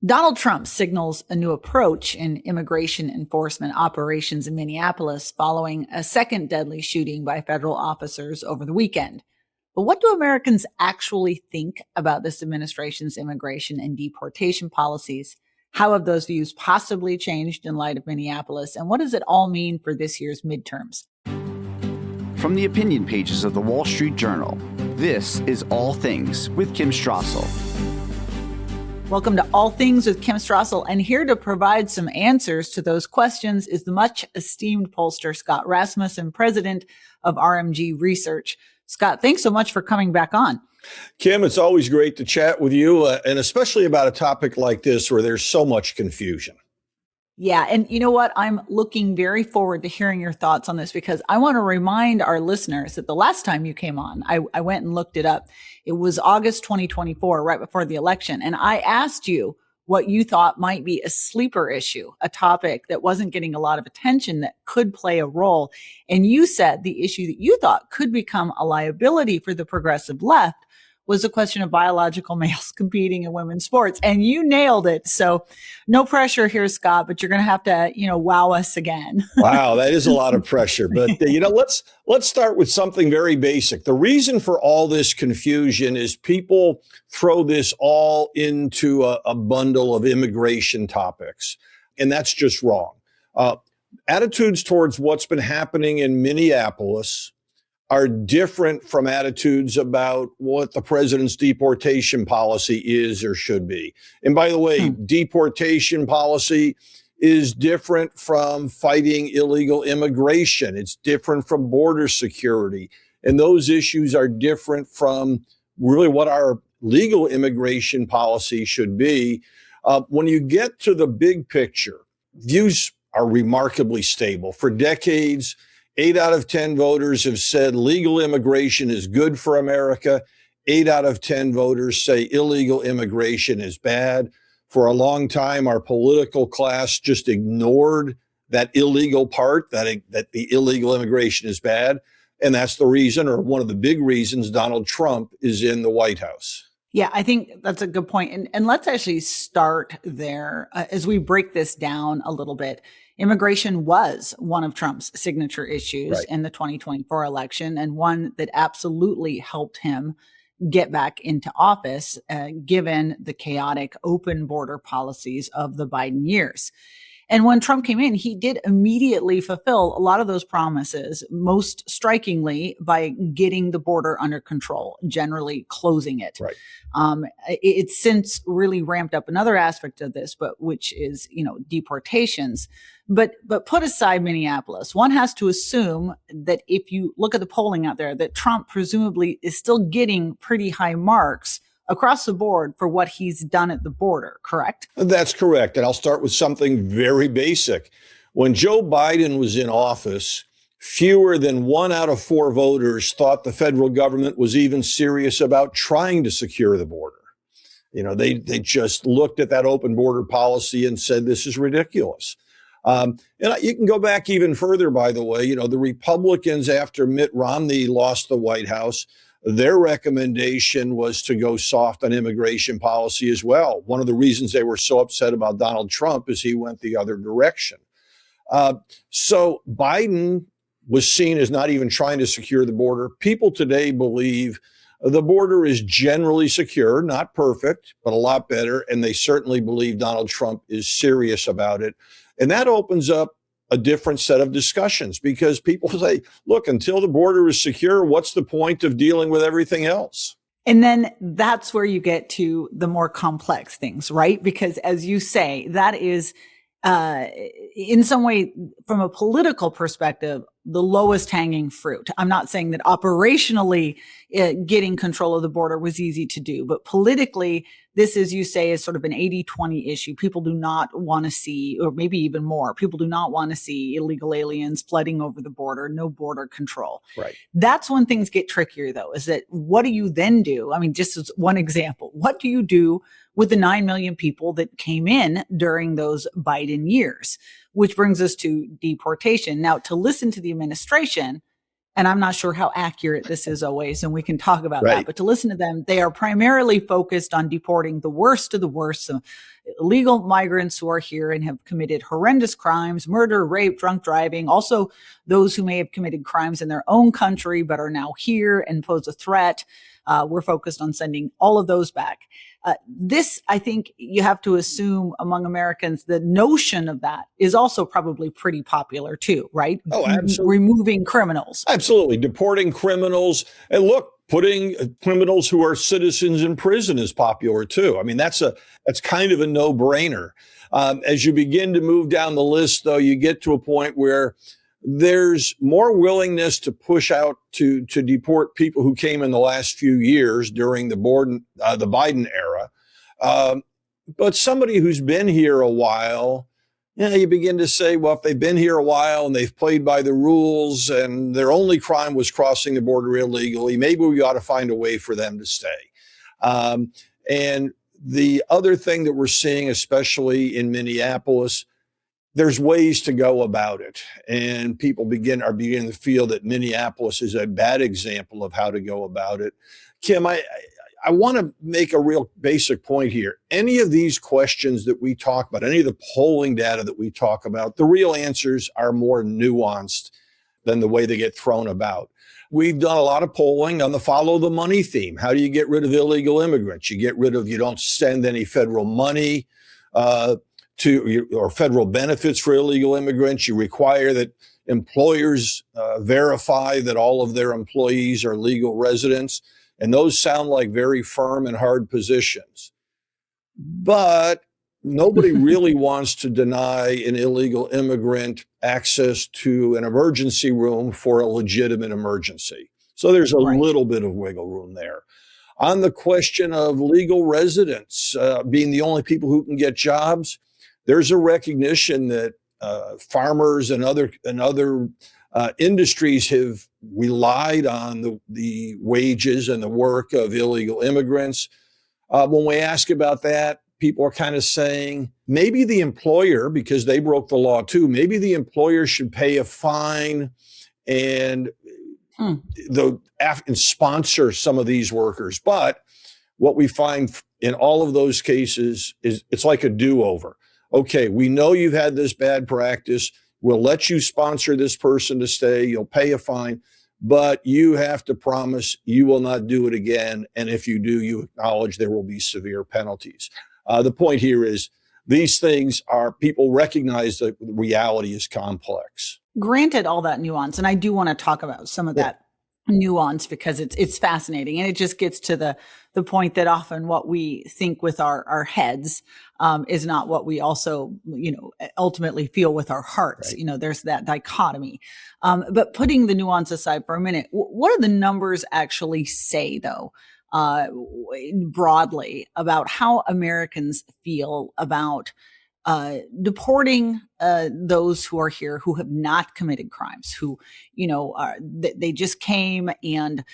Donald Trump signals a new approach in immigration enforcement operations in Minneapolis following a second deadly shooting by federal officers over the weekend. But what do Americans actually think about this administration's immigration and deportation policies? How have those views possibly changed in light of Minneapolis? And what does it all mean for this year's midterms? From the opinion pages of the Wall Street Journal, this is All Things with Kim Strassel. Welcome to All Things with Kim Strassel, and here to provide some answers to those questions is the much esteemed pollster Scott Rasmussen, president of RMG Research. Scott, thanks so much for coming back on. Kim, it's always great to chat with you, and especially about a topic like this where there's so much confusion. Yeah. And you know what? I'm looking very forward to hearing your thoughts on this because I want to remind our listeners that the last time you came on, I went and looked it up. It was August 2024, right before the election. And I asked you what you thought might be a sleeper issue, a topic that wasn't getting a lot of attention that could play a role. And you said the issue that you thought could become a liability for the progressive left was a question of biological males competing in women's sports. And you nailed it. So no pressure here, Scott, but you're going to have to, wow us again. Wow, that is a lot of pressure. But, let's start with something very basic. The reason for all this confusion is people throw this all into a bundle of immigration topics. And that's just wrong. Attitudes towards what's been happening in Minneapolis are different from attitudes about what the president's deportation policy is or should be. And by the way, deportation policy is different from fighting illegal immigration. It's different from border security. And those issues are different from really what our legal immigration policy should be. When you get to the big picture, views are remarkably stable. For decades, 8 out of 10 voters have said legal immigration is good for America. 8 out of 10 voters say illegal immigration is bad. For a long time, our political class just ignored that illegal part, that the illegal immigration is bad. And that's the reason, or one of the big reasons, Donald Trump is in the White House. Yeah, I think that's a good point. And let's actually start there as we break this down a little bit. Immigration was one of Trump's signature issues in the 2024 election, and one that absolutely helped him get back into office, given the chaotic open border policies of the Biden years. And when Trump came in, he did immediately fulfill a lot of those promises, most strikingly by getting the border under control, generally closing it. Right. It's since really ramped up another aspect of this, but which is, deportations. But put aside Minneapolis, one has to assume that if you look at the polling out there, that Trump presumably is still getting pretty high marks across the board for what he's done at the border, correct? That's correct. And I'll start with something very basic. When Joe Biden was in office, fewer than 1 out of 4 voters thought the federal government was even serious about trying to secure the border. They just looked at that open border policy and said, this is ridiculous. And you can go back even further, by the way. The Republicans, after Mitt Romney lost the White House, their recommendation was to go soft on immigration policy as well. One of the reasons they were so upset about Donald Trump is he went the other direction. So Biden was seen as not even trying to secure the border. People today believe the border is generally secure, not perfect, but a lot better. And they certainly believe Donald Trump is serious about it. And that opens up a different set of discussions because people say, look, until the border is secure, what's the point of dealing with everything else? And then that's where you get to the more complex things, right? Because as you say, that is, in some way, from a political perspective, the lowest hanging fruit. I'm not saying that operationally getting control of the border was easy to do, but politically, this, as you say, is sort of an 80-20 issue. People do not want to see, or maybe even more, people do not want to see illegal aliens flooding over the border, no border control. Right. That's when things get trickier, though, is that what do you then do? I mean, just as one example, what do you do with the 9 million people that came in during those Biden years? Which brings us to deportation. Now, to listen to the administration, and I'm not sure how accurate this is always, and we can talk about Right. that, but to listen to them, they are primarily focused on deporting the worst of the worst, so illegal migrants who are here and have committed horrendous crimes, murder, rape, drunk driving, also those who may have committed crimes in their own country but are now here and pose a threat. We're focused on sending all of those back. This, I think you have to assume among Americans, the notion of that is also probably pretty popular too, right? Oh, absolutely. Removing criminals. Absolutely. Deporting criminals. And look, putting criminals who are citizens in prison is popular too. I mean, that's kind of a no-brainer. As you begin to move down the list, though, you get to a point where there's more willingness to push out to deport people who came in the last few years during the Biden era. But somebody who's been here a while, you begin to say, well, if they've been here a while and they've played by the rules and their only crime was crossing the border illegally, maybe we ought to find a way for them to stay. And the other thing that we're seeing, especially in Minneapolis, there's ways to go about it. And people are beginning to feel that Minneapolis is a bad example of how to go about it. Kim, I want to make a real basic point here. Any of these questions that we talk about, any of the polling data that we talk about, the real answers are more nuanced than the way they get thrown about. We've done a lot of polling on the follow the money theme. How do you get rid of illegal immigrants? You don't send any federal money or federal benefits for illegal immigrants. You require that employers verify that all of their employees are legal residents. And those sound like very firm and hard positions. But nobody really wants to deny an illegal immigrant access to an emergency room for a legitimate emergency. So there's a little bit of wiggle room there. On the question of legal residents being the only people who can get jobs, there's a recognition that farmers and other industries have relied on the wages and the work of illegal immigrants. When we ask about that, people are kind of saying maybe the employer, because they broke the law too, maybe the employer should pay a fine and sponsor some of these workers. But what we find in all of those cases is it's like a do-over. Okay, we know you've had this bad practice. We'll let you sponsor this person to stay. You'll pay a fine, but you have to promise you will not do it again. And if you do, you acknowledge there will be severe penalties. The point here is these things people recognize that reality is complex. Granted all that nuance, and I do want to talk about some of that nuance because it's fascinating, and it just gets to the point that often what we think with our heads is not what we also ultimately feel with our hearts. Right. There's that dichotomy. But putting the nuance aside for a minute, what do the numbers actually say though, broadly, about how Americans feel about deporting those who are here who have not committed crimes, who, they just came and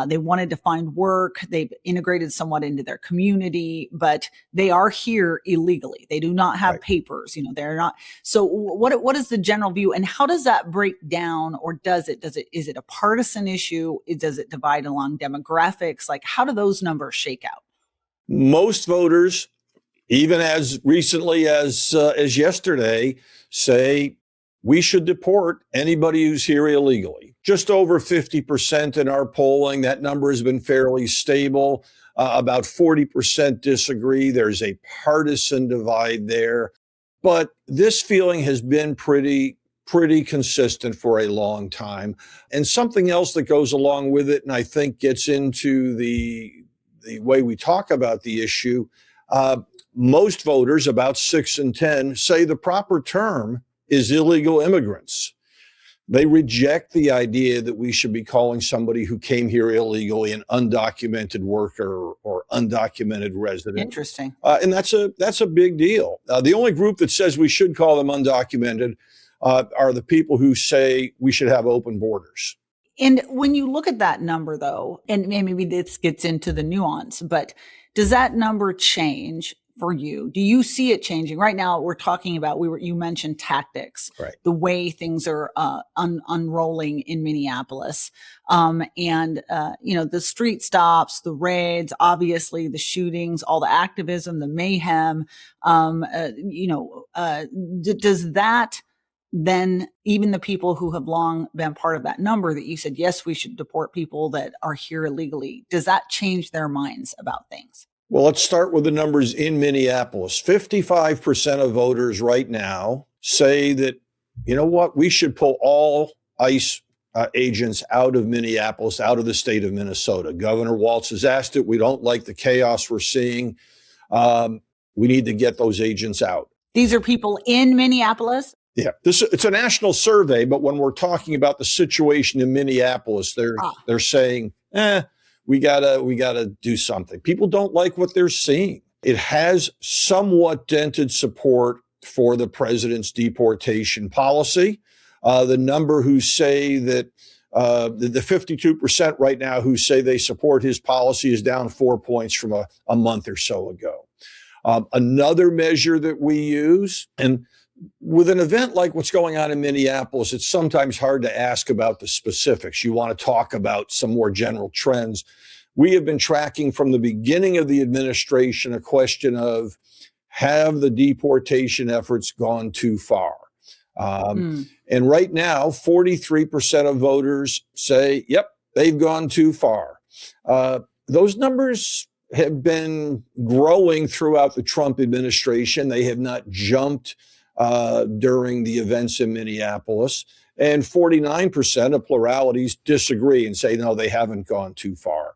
they wanted to find work. They've integrated somewhat into their community, but they are here illegally. They do not have papers. They're not. So what is the general view, and how does that break down, or is it a partisan issue? Does it divide along demographics? Like, how do those numbers shake out? Most voters, even as recently as yesterday, say we should deport anybody who's here illegally. Just over 50% in our polling. That number has been fairly stable. About 40% disagree. There's a partisan divide there. But this feeling has been pretty consistent for a long time. And something else that goes along with it, and I think gets into the way we talk about the issue, most voters, about 6 in 10, say the proper term is illegal immigrants. They reject the idea that we should be calling somebody who came here illegally an undocumented worker or undocumented resident. Interesting. And that's a big deal. The only group that says we should call them undocumented are the people who say we should have open borders. And when you look at that number, though, and maybe this gets into the nuance, but does that number change for you? Do you see it changing? Right now, we're talking about, you mentioned tactics, Right. the way things are unrolling in Minneapolis. The street stops, the raids, obviously the shootings, all the activism, the mayhem. Does that then, even the people who have long been part of that number that you said, yes, we should deport people that are here illegally, does that change their minds about things? Well, let's start with the numbers in Minneapolis. 55% of voters right now say that, you know what, we should pull all ICE agents out of Minneapolis, out of the state of Minnesota. Governor Walz has asked it. We don't like the chaos we're seeing. We need to get those agents out. These are people in Minneapolis? Yeah, it's a national survey, but when we're talking about the situation in Minneapolis, they're saying, we gotta do something. People don't like what they're seeing. It has somewhat dented support for the president's deportation policy. The number who say that the 52% right now who say they support his policy is down 4 points from a month or so ago. Another measure that we use, and with an event like what's going on in Minneapolis, it's sometimes hard to ask about the specifics. You want to talk about some more general trends. We have been tracking from the beginning of the administration a question of, have the deportation efforts gone too far? And right now, 43% of voters say, yep, they've gone too far. Those numbers have been growing throughout the Trump administration. They have not jumped during the events in Minneapolis. And 49% of pluralities disagree and say, no, they haven't gone too far.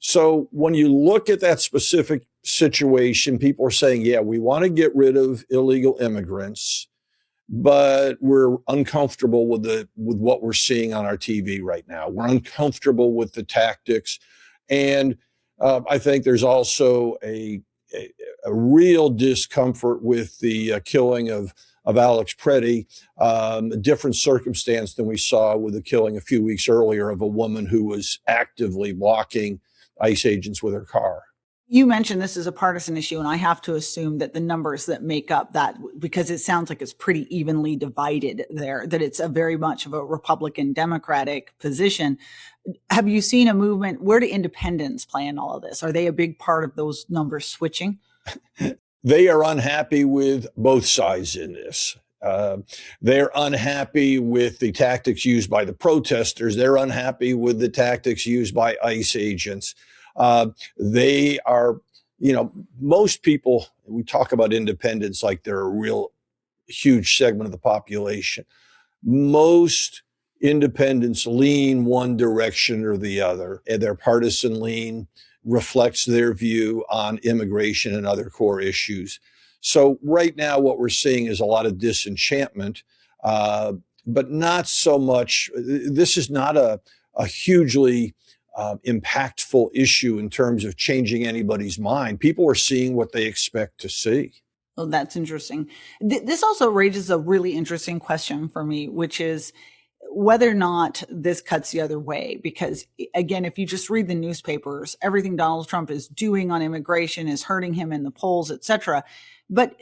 So when you look at that specific situation, people are saying, yeah, we want to get rid of illegal immigrants, but we're uncomfortable with what we're seeing on our TV right now. We're uncomfortable with the tactics. And I think there's also a real discomfort with the killing of Alex Preddy, a different circumstance than we saw with the killing a few weeks earlier of a woman who was actively blocking ICE agents with her car. You mentioned this is a partisan issue, and I have to assume that the numbers that make up that, because it sounds like it's pretty evenly divided there, that it's a very much of a Republican Democratic position. Have you seen a movement? Where do independents play in all of this? Are they a big part of those numbers switching? They are unhappy with both sides in this. They're unhappy with the tactics used by the protesters. They're unhappy with the tactics used by ICE agents. They are, most people, we talk about independents like they're a real huge segment of the population. Most independents lean one direction or the other, and their partisan lean reflects their view on immigration and other core issues. So right now, what we're seeing is a lot of disenchantment, but not so much. This is not a hugely impactful issue in terms of changing anybody's mind. People are seeing what they expect to see. Oh, that's interesting. This also raises a really interesting question for me, which is whether or not this cuts the other way. Because again, if you just read the newspapers, everything Donald Trump is doing on immigration is hurting him in the polls, et cetera. But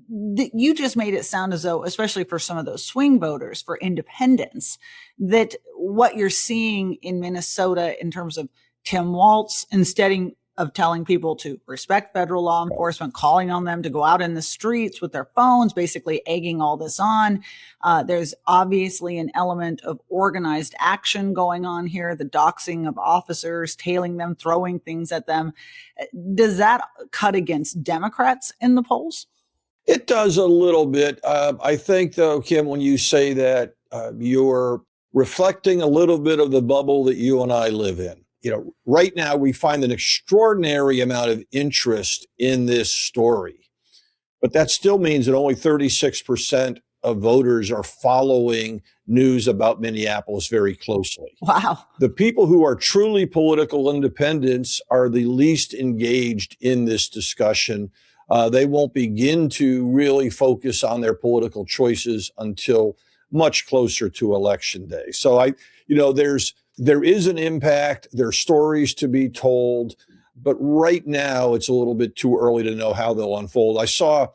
you just made it sound as though, especially for some of those swing voters, for independents, that what you're seeing in Minnesota in terms of Tim Walz, instead of telling people to respect federal law enforcement, calling on them to go out in the streets with their phones, basically egging all this on. There's obviously an element of organized action going on here, the doxing of officers, tailing them, throwing things at them. Does that cut against Democrats in the polls? It does a little bit. I think, though, Kim, when you say that, you're reflecting a little bit of the bubble that you and I live in. Right now we find an extraordinary amount of interest in this story, but that still means that only 36% of voters are following news about Minneapolis very closely. Wow. The people who are truly political independents are the least engaged in this discussion. They won't begin to really focus on their political choices until much closer to Election Day. So there is an impact. There are stories to be told, But right now, it's a little bit too early to know how they'll unfold. I saw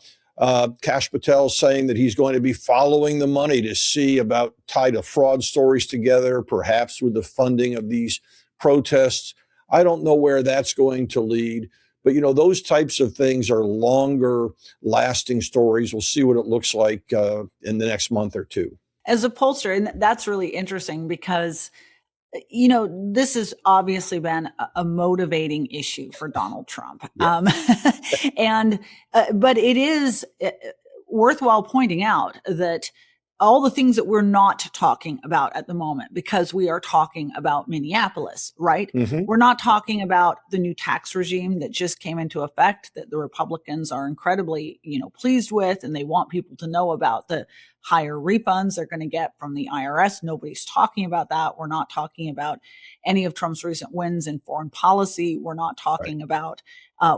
Kash Patel saying that he's going to be following the money to see about tie to fraud stories together, perhaps with the funding of these protests. I don't know where that's going to lead. But, those types of things are longer lasting stories. We'll see what it looks like in the next month or two. As a pollster, and that's really interesting because, this has obviously been a motivating issue for Donald Trump. Yeah. But it is worthwhile pointing out that all the things that we're not talking about at the moment, because we are talking about Minneapolis, right? Mm-hmm. We're not talking about the new tax regime that just came into effect that the Republicans are incredibly, pleased with, and they want people to know about the higher refunds they're going to get from the IRS. Nobody's talking about that. We're not talking about any of Trump's recent wins in foreign policy. We're not talking about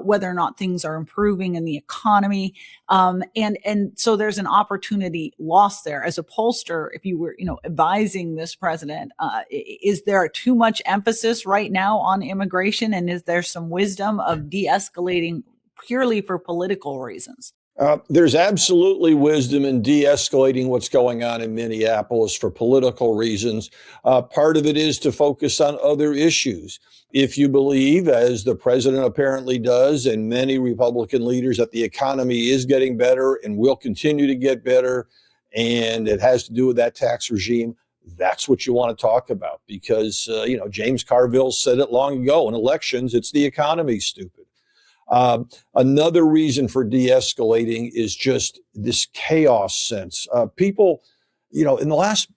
whether or not things are improving in the economy. And so there's an opportunity lost there. As a pollster, if you were, advising this president, is there too much emphasis right now on immigration? And is there some wisdom of de-escalating purely for political reasons? There's absolutely wisdom in de-escalating what's going on in Minneapolis for political reasons. Part of it is to focus on other issues. If you believe, as the president apparently does, and many Republican leaders, that the economy is getting better and will continue to get better, and it has to do with that tax regime, that's what you want to talk about. Because, James Carville said it long ago, in elections, it's the economy, stupid. Another reason for de-escalating is just this chaos sense. People, in the last,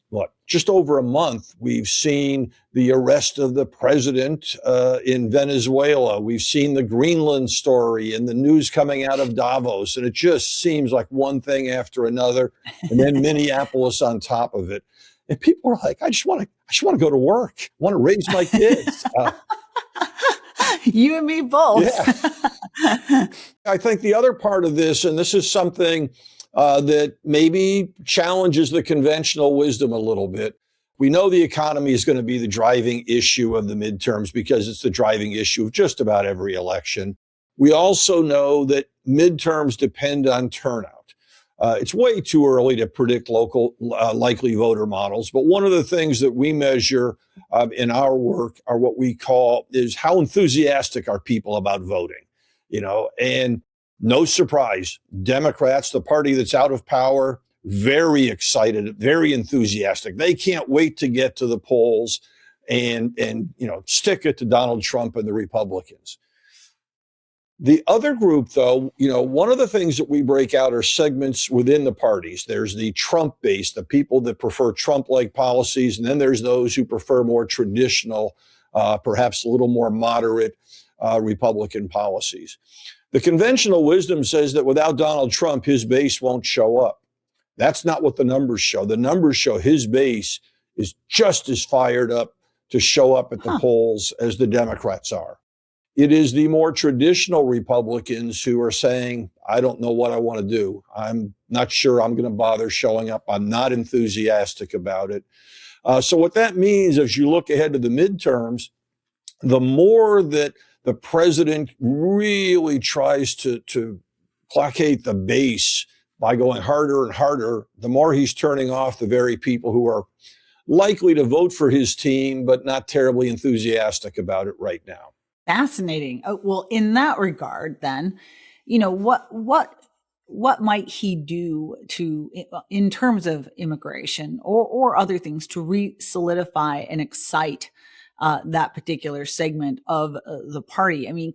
just over a month, we've seen the arrest of the president in Venezuela. We've seen the Greenland story and the news coming out of Davos. And it just seems like one thing after another. And then Minneapolis on top of it. And people are like, I just want to go to work. I want to raise my kids. You and me both. Yeah. I think the other part of this, and this is something that maybe challenges the conventional wisdom a little bit. We know the economy is going to be the driving issue of the midterms because it's the driving issue of just about every election. We also know that midterms depend on turnout. It's way too early to predict local likely voter models, but one of the things that we measure in our work are what we call is how enthusiastic are people about voting, and no surprise, Democrats, the party that's out of power, very excited, very enthusiastic. They can't wait to get to the polls and stick it to Donald Trump and the Republicans. The other group, though, one of the things that we break out are segments within the parties. There's the Trump base, the people that prefer Trump-like policies, and then there's those who prefer more traditional, perhaps a little more moderate Republican policies. The conventional wisdom says that without Donald Trump, his base won't show up. That's not what the numbers show. The numbers show his base is just as fired up to show up at the polls as the Democrats are. It is the more traditional Republicans who are saying, I don't know what I want to do. I'm not sure I'm going to bother showing up. I'm not enthusiastic about it. So what that means as you look ahead to the midterms, the more that the president really tries to placate the base by going harder and harder, the more he's turning off the very people who are likely to vote for his team, but not terribly enthusiastic about it right now. Fascinating. Well, in that regard, then, what might he do in terms of immigration or other things to re-solidify and excite that particular segment of the party? I mean,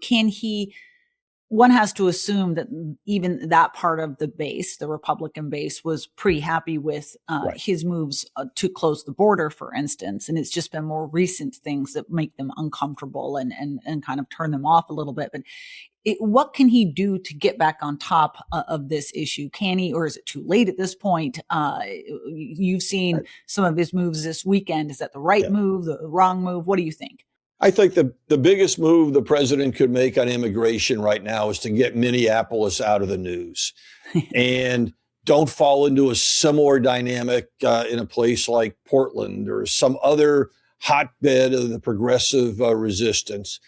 one has to assume that even that part of the base, the Republican base, was pretty happy with his moves to close the border, for instance. And it's just been more recent things that make them uncomfortable and kind of turn them off a little bit. But what can he do to get back on top of this issue? Can he, or is it too late at this point? You've seen some of his moves this weekend. Is that the right move, the wrong move? What do you think? I think the biggest move the president could make on immigration right now is to get Minneapolis out of the news and don't fall into a similar dynamic in a place like Portland or some other hotbed of the progressive resistance.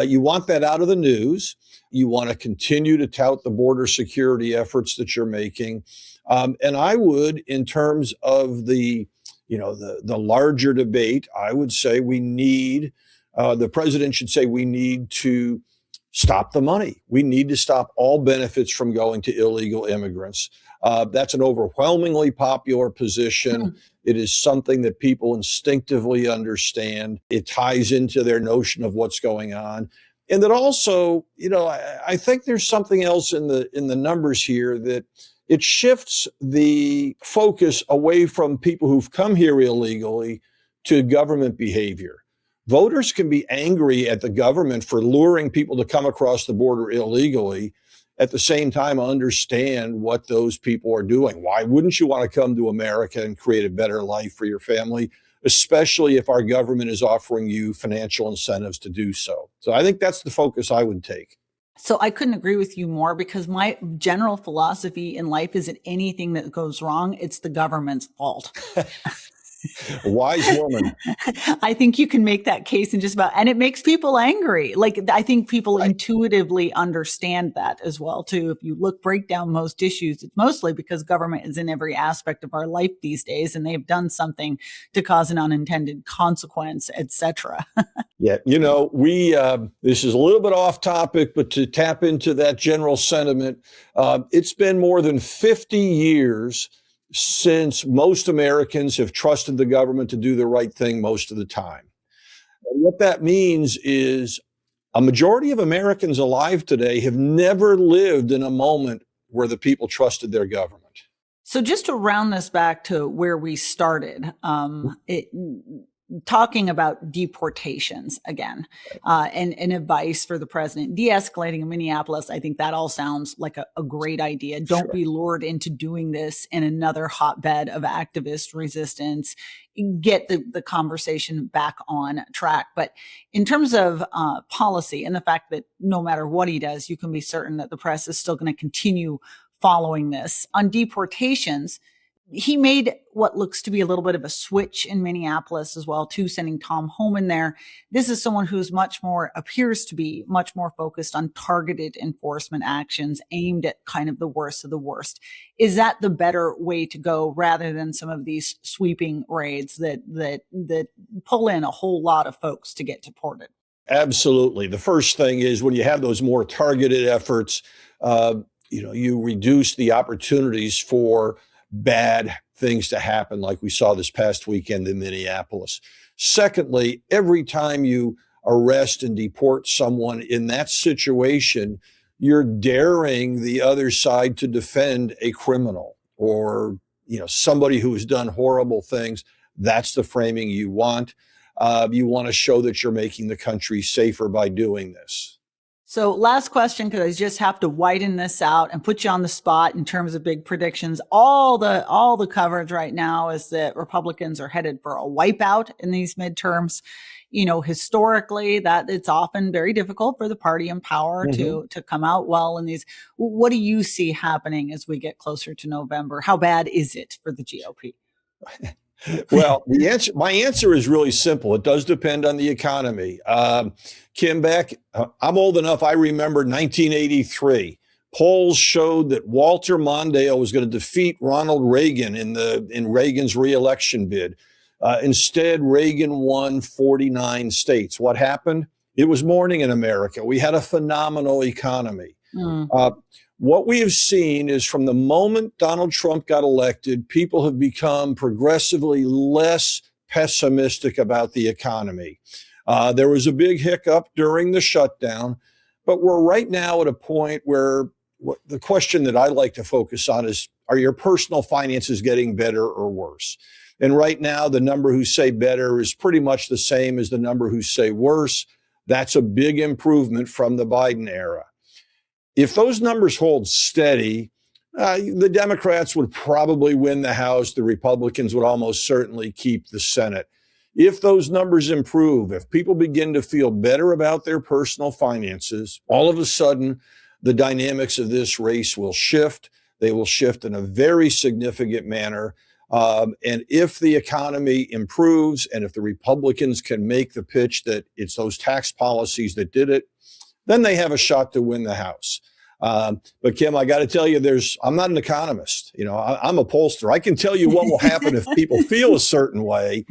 You want that out of the news. You want to continue to tout the border security efforts that you're making. And I would, in terms of the larger debate, I would say the president should say we need to stop the money. We need to stop all benefits from going to illegal immigrants. That's an overwhelmingly popular position. It is something that people instinctively understand. It ties into their notion of what's going on. And that also, I think there's something else in the numbers here, that it shifts the focus away from people who've come here illegally to government behavior. Voters can be angry at the government for luring people to come across the border illegally. At the same time, understand what those people are doing. Why wouldn't you want to come to America and create a better life for your family, especially if our government is offering you financial incentives to do so? So I think that's the focus I would take. So I couldn't agree with you more, because my general philosophy in life is that anything that goes wrong, it's the government's fault. A wise woman. I think you can make that case in just about, and it makes people angry. Like, I think people intuitively understand that as well, too. If you break down most issues, it's mostly because government is in every aspect of our life these days, and they've done something to cause an unintended consequence, etc. Yeah, this is a little bit off topic, but to tap into that general sentiment, it's been more than 50 years since most Americans have trusted the government to do the right thing most of the time. And what that means is a majority of Americans alive today have never lived in a moment where the people trusted their government. So just to round this back to where we started, talking about deportations again, and advice for the president, de-escalating in Minneapolis. I think that all sounds like a great idea. Don't be lured into doing this in another hotbed of activist resistance. Get the conversation back on track. But in terms of policy and the fact that no matter what he does, you can be certain that the press is still going to continue following this. On deportations, he made what looks to be a little bit of a switch in Minneapolis as well, too, sending Tom home in there. This is someone who's appears to be much more focused on targeted enforcement actions aimed at kind of the worst of the worst. Is that the better way to go, rather than some of these sweeping raids that pull in a whole lot of folks to get deported? Absolutely. The first thing is, when you have those more targeted efforts, you reduce the opportunities for bad things to happen, like we saw this past weekend in Minneapolis. Secondly, every time you arrest and deport someone in that situation, you're daring the other side to defend a criminal or, somebody who has done horrible things. That's the framing you want. You want to show that you're making the country safer by doing this. So last question, because I just have to widen this out and put you on the spot in terms of big predictions. All the coverage right now is that Republicans are headed for a wipeout in these midterms. Historically, that it's often very difficult for the party in power to come out well in these. What do you see happening as we get closer to November? How bad is it for the GOP? Well, my answer is really simple. It does depend on the economy. Kim Beck, I'm old enough. I remember 1983. Polls showed that Walter Mondale was going to defeat Ronald Reagan in Reagan's reelection bid. Instead, Reagan won 49 states. What happened? It was morning in America. We had a phenomenal economy. What we have seen is, from the moment Donald Trump got elected, people have become progressively less pessimistic about the economy. There was a big hiccup during the shutdown, but we're right now at a point where the question that I like to focus on is, are your personal finances getting better or worse? And right now, the number who say better is pretty much the same as the number who say worse. That's a big improvement from the Biden era. If those numbers hold steady, the Democrats would probably win the House. The Republicans would almost certainly keep the Senate. If those numbers improve, if people begin to feel better about their personal finances, all of a sudden, the dynamics of this race will shift. They will shift in a very significant manner. And if the economy improves and if the Republicans can make the pitch that it's those tax policies that did it, then they have a shot to win the House. But Kim, I got to tell you, I'm not an economist. I'm a pollster. I can tell you what will happen if people feel a certain way.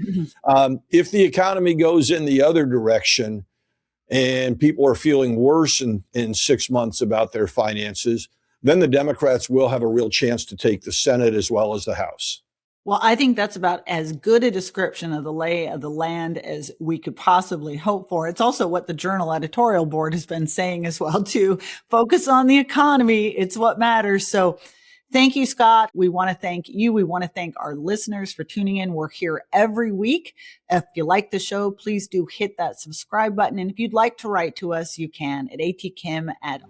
If the economy goes in the other direction and people are feeling worse in 6 months about their finances, then the Democrats will have a real chance to take the Senate as well as the House. Well, I think that's about as good a description of the lay of the land as we could possibly hope for. It's also what the Journal editorial board has been saying as well, too. Focus on the economy. It's what matters. So thank you, Scott. We want to thank you. We want to thank our listeners for tuning in. We're here every week. If you like the show, please do hit that subscribe button. And if you'd like to write to us, you can at atkim@wsj.com.